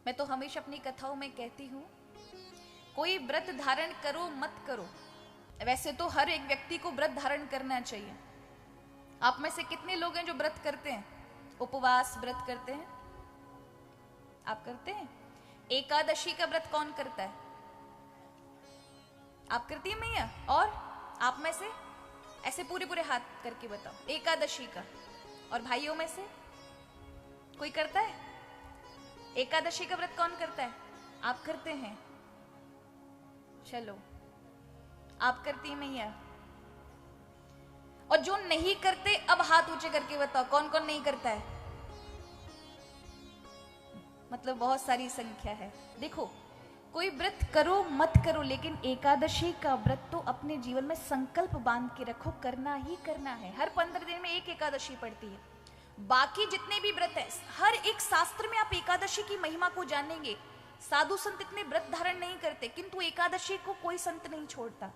मैं तो हमेशा अपनी कथाओं में कहती हूं, कोई व्रत धारण करो मत करो, वैसे तो हर एक व्यक्ति को व्रत धारण करना चाहिए। आप में से कितने लोग हैं जो व्रत करते हैं, उपवास व्रत करते हैं? आप करते हैं? एकादशी का व्रत कौन करता है? आप करती है मैया? और आप में से ऐसे पूरे पूरे हाथ करके बताओ एकादशी का। और भाइयों में से कोई करता है? एकादशी का व्रत कौन करता है? आप करते हैं? चलो, आप करती है मैया? और जो नहीं करते अब हाथ ऊंचे करके बताओ कौन कौन नहीं करता है? मतलब बहुत सारी संख्या है। देखो, कोई व्रत करो मत करो, लेकिन एकादशी का व्रत तो अपने जीवन में संकल्प बांध के रखो, करना ही करना है। हर 15 दिन में एक एकादशी पड़ती है। बाकी जितने भी व्रत है, हर एक शास्त्र में आप एकादशी की महिमा को जानेंगे। साधु संत इतने व्रत धारण नहीं करते, किंतु एकादशी को कोई संत नहीं छोड़ता।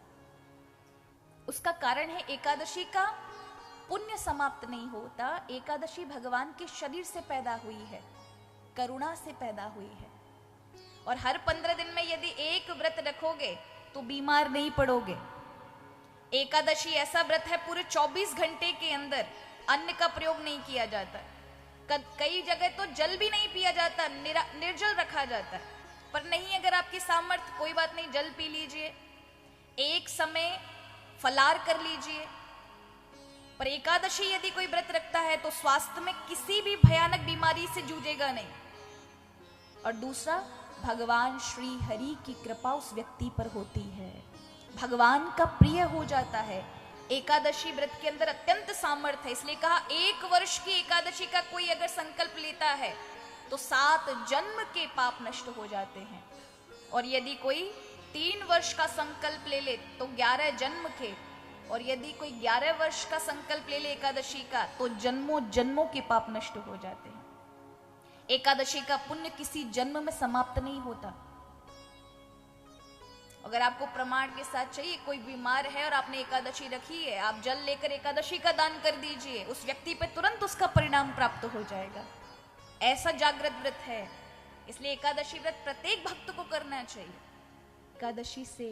उसका कारण है, एकादशी का पुण्य समाप्त नहीं होता। एकादशी भगवान के शरीर से पैदा हुई है, करुणा से पैदा हुई है। और हर 15 दिन में यदि एक व्रत रखोगे तो बीमार नहीं पड़ोगे। एकादशी ऐसा व्रत है, पूरे 24 घंटे के अंदर अन्न का प्रयोग नहीं किया जाता। कई जगह तो जल भी नहीं पिया जाता, निर्जल रखा जाता है। पर नहीं, अगर आपकी सामर्थ्य, कोई बात नहीं, जल पी लीजिए, एक समय फलार कर लीजिए। पर एकादशी यदि कोई व्रत रखता है तो स्वास्थ्य में किसी भी भयानक बीमारी से जूझेगा नहीं। और दूसरा, भगवान श्री हरि की कृपा उस व्यक्ति पर होती है, भगवान का प्रिय हो जाता है। एकादशी व्रत के अंदर अत्यंत सामर्थ्य है। इसलिए कहा, एक वर्ष की एकादशी का कोई अगर संकल्प लेता है तो 7 जन्म के पाप नष्ट हो जाते हैं। और यदि कोई 3 वर्ष का संकल्प ले ले तो 11 जन्म के, और यदि कोई 11 वर्ष का संकल्प ले ले एकादशी का तो जन्मों जन्मों के पाप नष्ट हो जाते हैं। एकादशी का पुण्य किसी जन्म में समाप्त नहीं होता। अगर आपको प्रमाण के साथ चाहिए, कोई बीमार है और आपने एकादशी रखी है, आप जल लेकर एकादशी का दान कर दीजिए, उस व्यक्ति पे तुरंत उसका परिणाम प्राप्त हो जाएगा। ऐसा जागृत व्रत है। इसलिए एकादशी व्रत प्रत्येक भक्त को करना चाहिए। एकादशी से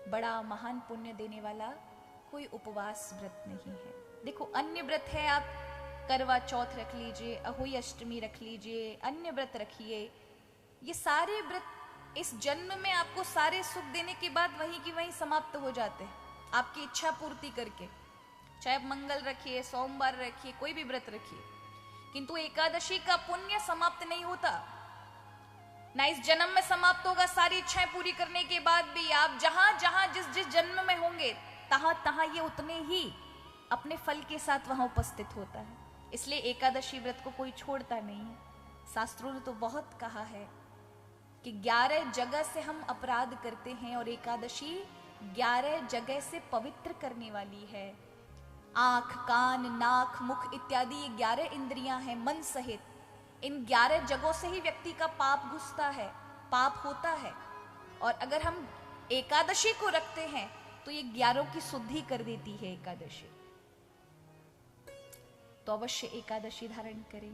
बड़ा महान पुण्य देने वाला कोई उपवास व्रत नहीं है। देखो, अन्य व्रत है, आप करवा चौथ रख लीजिए, अहोई अष्टमी रख लीजिए, अन्य व्रत रखिए। ये सारे व्रत इस जन्म में आपको सारे सुख देने के बाद वहीं की वहीं समाप्त हो जाते हैं, आपकी इच्छा पूर्ति करके। चाहे आप मंगल रखिए, सोमवार रखिए, कोई भी व्रत रखिए, किंतु एकादशी का पुण्य समाप्त नहीं होता। ना इस जन्म में समाप्त होगा, सारी इच्छाएं पूरी करने के बाद भी आप जहां जहां जिस जिस जन्म में होंगे तहां तहां ये उतने ही अपने फल के साथ वहां उपस्थित होता है। इसलिए एकादशी व्रत को कोई छोड़ता नहीं है। शास्त्रों ने तो बहुत कहा है कि 11 जगह से हम अपराध करते हैं और एकादशी 11 जगह से पवित्र करने वाली है। आंख, कान, नाक, मुख इत्यादि ये 11 इंद्रियां हैं मन सहित। इन 11 जगहों से ही व्यक्ति का पाप घुसता है, पाप होता है। और अगर हम एकादशी को रखते हैं तो ये 11 की शुद्धि कर देती है एकादशी। तो अवश्य एकादशी धारण करें।